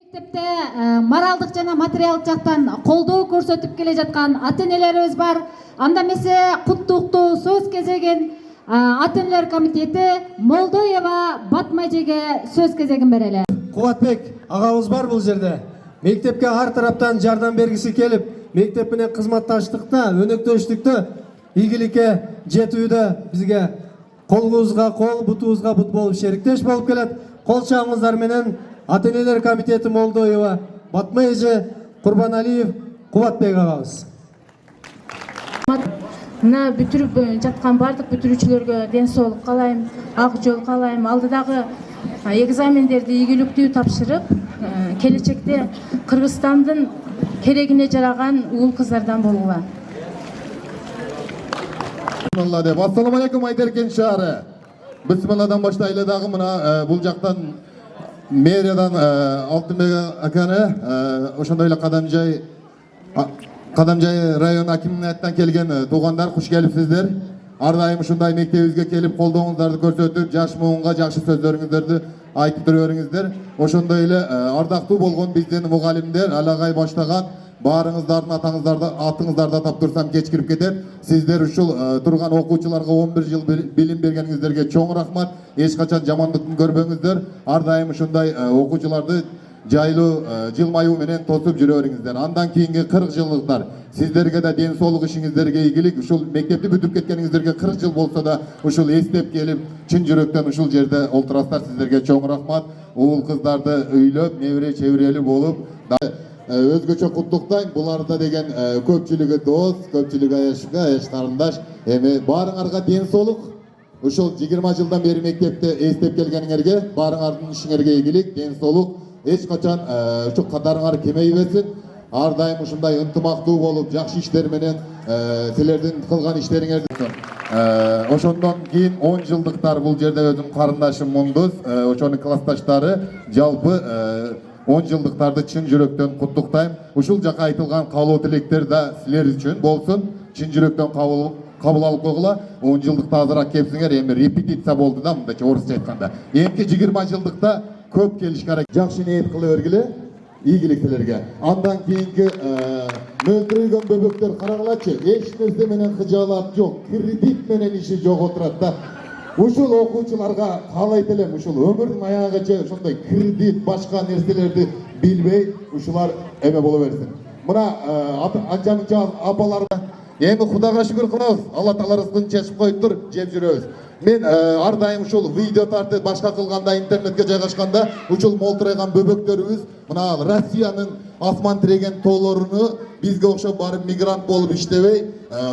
Мектепте моралдык жана материалдык жактан колдоо көрсөтүп келе жаткан ата-энелерибиз бар. Анда эмесе куттуктуу сөз кезегин ата-энелер комитети Молдоева Батмажеге сөз кезегин берели. Кубатбек агабыз бар бул жерде. Мектепке ар тараптан жардам бергиси келип, мектеп менен кызматташтыкта, өнөктөштүктө ийгиликке жетүүдө бизге колубузга кол, бутубузга бут болуп шериктеш болуп келет. Кол чабыңыздар менен ата-энелер комитети Молдоева Батмажы Курбаналиев Кубатбек агабыз. Мына бүтүрүп жаткан бардык бүтүрүүчүлөргө ден соолук каалайм, ак жол каалайм. Алдыдагы экзамендерди ийгиликтүү тапшырып, келечекте Кыргызстандын керегине жараган уул кыздардан болгула. Ассаламу алейкум Айтеркен шаары. Бисмилладан баштайлы дагы мына бул жактан мэриядан Алтынбек аканы, ошондой эле Кадамжай район акимиятынан келген туугандар, куш келипсиздер. Ар дайым ушундай мектебибизге келип колдооңуздарды көрсөтүп, жаш муунга жакшы сөздөрүңүздөрдү айтып жүрөңүздөр. Ошондой эле ардактуу болгон биздин мугалимдер, алагай баштаган баарыңыздардын атыңыздарды атап турсам кечкирип кетет. Сиздер ушул турган окуучуларга 11 жыл билим бергениңиздерге чоң рахмат. Эч качан жамандыкты көрбөңүздөр. Ар дайым ушундай окуучуларды жайлуу жылмаюу менен тосуп жүрөңүздөр. Андан кийинки 40 жылдыктар сиздерге да ден соолук, ишиңиздерге ийгилик. Ушул мектепти бүтүп кеткениңиздерге 40 жыл болсо да ушул эстеп келип, чын жүрөктөн ушул жерде олтурасыздар. Сиздерге чоң рахмат. Уул кыздарды ыйлап, небере чебирели болуп өзгөчө куттуктайм. Буларда деген көпчүлүгү дос, көпчүлүгү аяш карындаш. Эми баарыңарга ден соолук. Ушул 20 жылдан бери мектепте эстеп келгениңерге, баарыңардын ишиңерге ийгилик, ден соолук. Эч качан ушу катарыңар кемейбесин. Ар дайым ушундай ынтымактуу болуп, жакшы иштер менен силердин кылган иштериңерди. Ошондон кийин 10 жылдыктар бул жерде өзүм карындашым Мундуз, ошонун классташтары жалпы 10 жылдыктарды чын жүрөктөн куттуктайм. Ушул жака айтылган каалоо тилектер да силер үчүн болсун. Чын жүрөктөн кабыл алып койгула. 10 жылдыкта азыраак кепсиңер, эми репетиция болду да, мындайча орусча айтканда. Эмки 20 жылдыкта көп келишке аракет, жакшы ниет кыла бергиле, ийгилик силерге. Андан кийинки мөлтүргөн бөбөктөр карагылачы, эч нерсе менен кыжаалат жок, кредит менен иши жок отурат да. Ушул окуучуларга каалайт элем, ушул өмүрдүн аягынча ошондой кредит, башка нерселерди билбей, ушулар эме боло берсин. Мына анча-мынча апалар эми Кудайга шүгүр кылабыз. Алла Таала рызкын чечип коюптур, жеп жүрөбүз. Мен ар дайым ушул видео тартып башка кылганда, интернетке жайгашканда ушул молтурайган бөбөктөрүбүз мына Россиянын асман тиреген тоолоруну бизге окшоп барып мигрант болуп иштебей,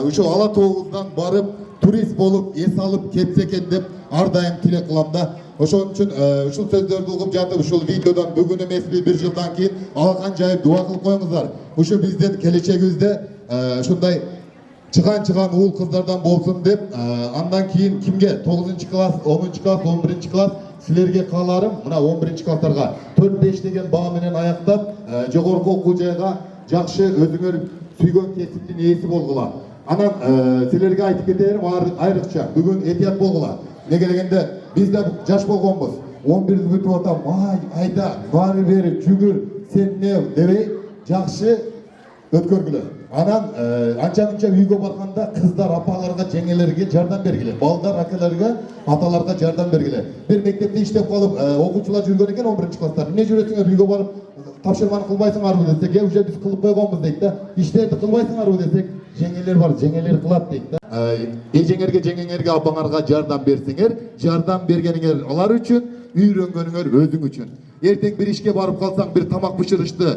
ушул ала тообуздан барып турист болуп эс алып кетсе экен деп ар дайым тилек кылам да. Ошон үчүн ушул сөздөрдү угуп жатып, ушул видеодон бүгүн эмеспи 1 жылдан кийин алакан жайып дуа кылып коюңуздар. Ушу биздин келечегибизде ушундай чыган уул кыздардан болсун деп, андан кийин кимге 9 класс, 10 класс, 11 класс силерге кааларым, мына 11 класстарга 4-5 деген баа менен аяктап, жогорку окуу жайга жакшы өзүңөр сүйгөн кесиптин ээси болгула. Анан силерге айтып кетерим, айрыкча бүгүн этият болгула. Неге дегенде биз да жаш болгонбуз. 11 бүтүп атам, айда, баары бери жүгүр, сен не дебей жакшы өткөргүлө. Анан анча-мынча үйгө барганда кыздар апаларга, жеңелерге жардам бергиле. Балдар акаларга, аталарга жардам бергиле. Бир мектепте иштеп калып, окуучулар жүргөн экен 11 класстар. Эмне жүрөсүңөр үйгө барып тапшырманы кылбайсыңарбы десек, уже биз кылып койгонбуз дейт да. Иштерди кылбайсыңарбы десек, жеңелер бар, жеңелер кылат дейт да. Жеңеңерге, апаңарга жардам берсеңер, жардам бергениңер алар үчүн, үйрөнгөнүңөр өзүң үчүн. Эртең бир ишке барып калсаң, бир тамак бышырышты,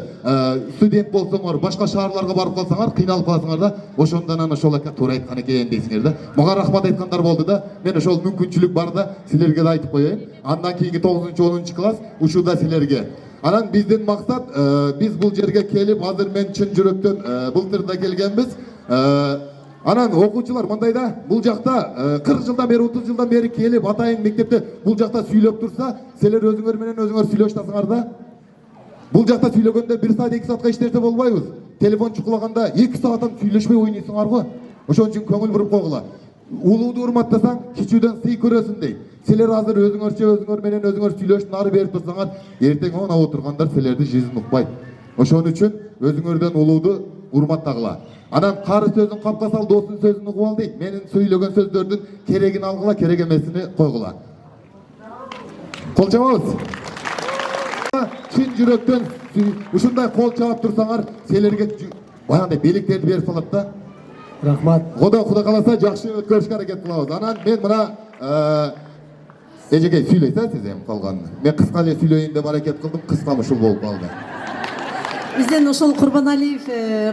студент болсоңор, башка шаарларга барып калсаңар, кыйналып каласыңар да, ошондон ошол экен туура айткан экен дейсиңер да. Мага рахмат айткандар болду да. Мен ошол мүмкүнчүлүк бар да, силерге да айтып коеюн. Андан кийинки 9-10 класс ушуда силерге. Анан биздин максат, биз бул жерге келип, азыр мен чын жүрөктөн былтырда келгенбиз. Анан окуучулар мындай да, бул жакта 40 жылдан бери, 30 жылдан бери келип, атайын мектепте бул жакта сүйлөп турса, силер өзүңөр менен өзүңөр сүйлөшүп атасыңар да. Бул жакта сүйлөгөндө 1 саат 2 саатка иштерсе болбойбуз. Телефон чукулаганда 2 сааттан сүйлөшпөй ойнойсуңарбы? Ошон үчүн көңүл буруп койгула. Улууду урматтасаң, кичүүдөн сый көрөсүң дейт. Силер азыр өзүңөр менен өзүңөр сүйлөшүп ары берип турсаңар, эртең она отургандар силерди жизнь укпайт. Ошон үчүн өзүңөрдөн улууду урматтагыла. Анан кары сөзүн капка сал, доостун сөзүн угуп ал дейт. Менин сүйлөгөн сөздөрдүн керегин алгыла, керек эмесини койгула. Кол чабабыз. Чын жүрөктөн ушундай кол чабып турсаңар, силерге баягындай белектерди берип салат да. Рахмат. Кудай кааласа жакшы өткөрүшкө аракет кылабыз. Анан мен мына эжеке сүйлөйсүз сиз эми калганын. Мен кыска эле сүйлөйүн деп аракет кылдым, кыска ушул болуп калды. Бизден ошол Курбаналиев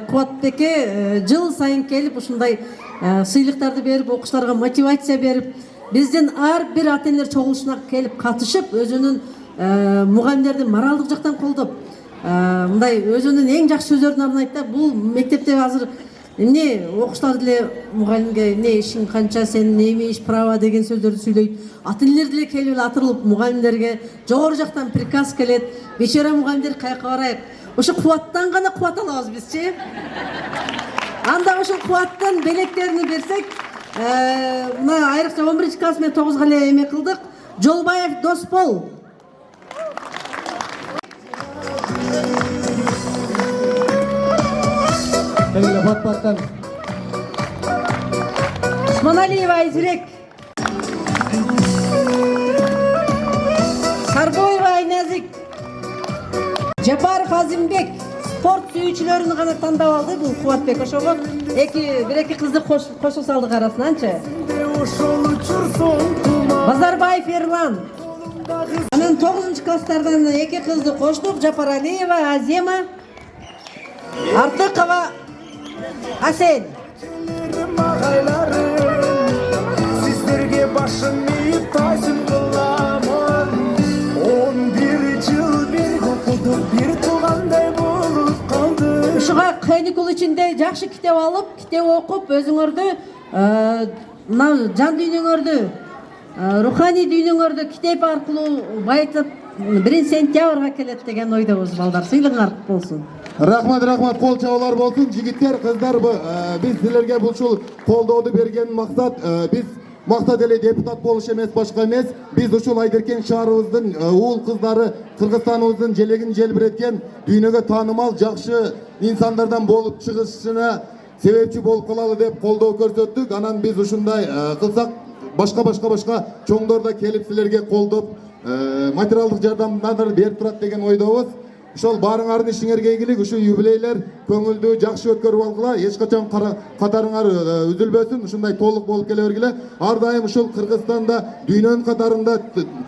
Кубатбекке жыл сайын келип ушундай сыйлыктарды берип, окуучуларга мотивация берип, биздин ар бир ата-энелер чогулушуна келип катышып, өзүнүн мугалимдерди моралдык жактан колдоп, мындай өзүнүн эң жакшы сөздөрүн арнайт да. Бул мектепте азыр эмне окуучулар деле мугалимге эмне ишиң канча, сен не имеешь права деген сөздөрдү сүйлөйт. Ата-энелер деле келип атырылып мугалимдерге жогору жактан приказ келет. Бечара мугалимдер каяка барайык? Ошо кубаттан гана кубат алабыз бизчи. Анда ошол кубаттан белектерини берсек, мына айрыкча 11-класс менен 9 эле эме кылдык. Жолбаев Доспол. Келгиле бат-баттан. Усманалиева Айзирек. Сарбоева Айназик. Жапаров Азимбек. Спорт сүйүүчүлөрүн гана тандап алды бул Кубатбек. Ошого бир-эки кызды кошо салдык арасынанчы. Базарбаев Ерлан. Анан 9-класстардан 2 кызды коштук. Жапаралиева Азема. Артыкова Асен. Sizlerge başım iyip taşım kılamın 11 yıl bir okuduk bir tuğanday bulup kaldı. Ушуга каникул ичинде жакшы китеп алып, китеп окуп, өзүңөрдү жан дүйнөңөрдү, руханий дүйнөңөрдү китеп аркылуу байытып 1 сентябрга келет деген ойдобуз балдар. Сыйлыгыңар болсун. Рахмат, кол чабуулар болсун. Жигиттер, кыздар, биз силерге ушул колдооду берген максат, биз мактат эле депутат болуш эмес, башка эмес. Биз ушул Айдеркен шаарыбыздын уул кыздары, Кыргызстаныбыздын желегин желбиреткен, дүйнөгө таанымал жакшы инсандардан болуп чыгышына себепчи болуп калалы деп колдоо көрсөттүк. Анан биз ушундай кылсак, башка чоңдор да келип силерге колдоп, материалдык жардамдар берип турат деген ойдобуз. Ошол баарыңардын ишиңерге ийгилик, ушул юбилейлер көңүлдүү жакшы өткөрүп алгыла, эч качан катарыңар үзүлбөсүн, ушундай толук болуп келе бергиле. Ар дайым ушул Кыргызстанда дүйнөнүн катарында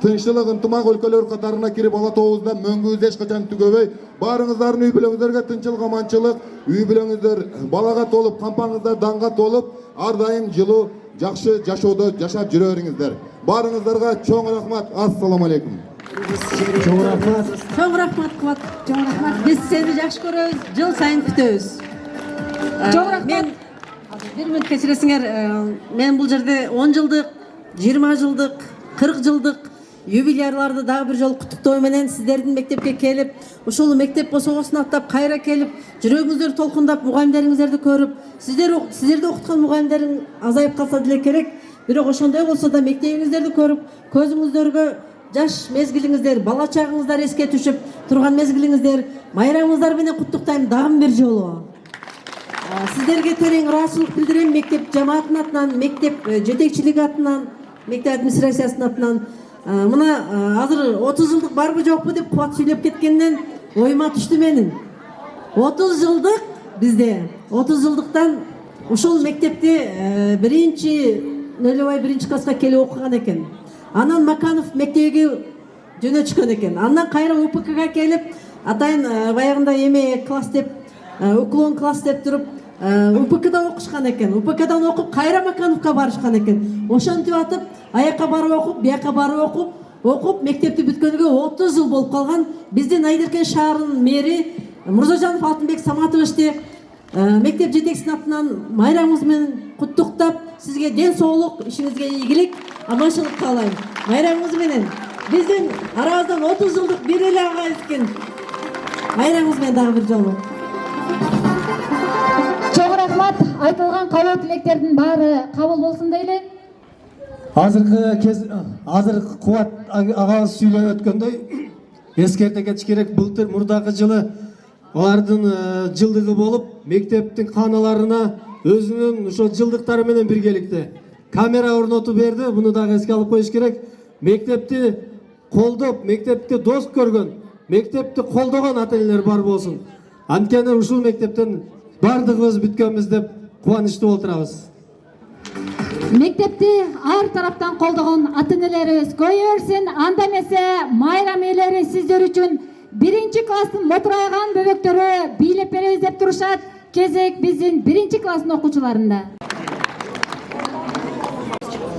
тынччылык, ынтымак өлкөлөр катарына кирип ала тобузда мөңгүбүз эч качан түгөбөй. Баарыңыздардын үй бүлөңүздөргө тынччылык, аманчылык, үй бүлөңүздөр балага толуп, кампаңыздар данга толуп, ар дайым жылуу, жакшы жашоодо жашап жүрө бериңиздер. Баарыңыздарга чоң рахмат. Ассаламу алейкум. Чоң рахмат. Чоң рахмат Кубат. Чоң рахмат. Биз сени жакшы көрөбүз, жыл сайын күтөбүз. Чоң рахмат. Мен бир мүнөт кечиресиңер, мен бул жерде 10 жылдык, 20 жылдык, 40 жылдык юбилейларды дагы бир жолу куттуктоо менен сиздердин мектепке келип, ушул мектеп босогосун аттап кайра келип, жүрөгүңүздөрдү толкундап, мугалимдериңиздерди көрүп, сиздерди окуткан мугалимдерин азайып калса деле керек, бирок ошондой болсо да мектебиңиздерди көрүп, көзүңүздөргө жаш мезгилиңиздер, бала чагыңыздар эске түшүп турган мезгилиңиздер, майрамыңыздар менен куттуктайм дагы бир жолу. Сиздерге терең ыраазычылык билдирем мектеп жамаатынын атынан, мектеп жетекчилиги атынан, мектеп администрациясынын атынан. Мына азыр 30 жылдык барбы жокпу деп Кубат сүйлөп кеткенден оюма түштү менин. 30 жылдык бизде, 30 жылдыктан ушул мектепте нөлөбай 1-класска келип окуган экен. Анан Маканов мектебиге жөнөтүшкөн экен. Андан кайра УПКга келип, атайын баягында эме класс деп, уклон класс деп туруп, УПКда окушкан экен. УПКдан окуп, кайра Макановка барышкан экен. Ошентип атып, аяка барып окуп, бияка барып окуп, мектепти бүткөнгө 30 жыл болуп калган. Биздин Айдеркен шаарынын мэри Мурзажанов Алтынбек Саматовичти мектеп жетекчисинин атынан майрамыңыз менен куттуктап, сизге ден соолук, ишиңизге ийгилик, аманчылык каалайм. Майрамыңыз менен биздин арабыздан 30 жылдык бир эле ага экен. Майрамыңыз менен дагы бир жолу. Чоң рахмат. Айтылган кабыл тилектердин баары кабыл болсун дейли. Азыр Кубат агабыз сүйлөп өткөндөй эскерте кетиш керек. Былтыр мурдагы жылы алардын жылдыгы болуп, мектептин каналарына өзүнүн ошо жылдыктары менен биргеликте камера орнотуп берди. Буну дагы эске алып коюш керек. Мектепти колдоп, мектепти дос көргөн, мектепти колдогон ата-энелер бар болсун. Анткени ушул мектептен бардыгыбыз бүткөнбүз деп кубанычтуу болуп турабыз. Мектепти ар тараптан колдогон ата-энелерибиз көбөйөрсүн. Анда эмесе майрам ээлери сиздер үчүн 1-класстын мотурайган бөбөктөрү бийлеп беребиз деп турушат. Кезек биздин 1-класстын окуучуларында.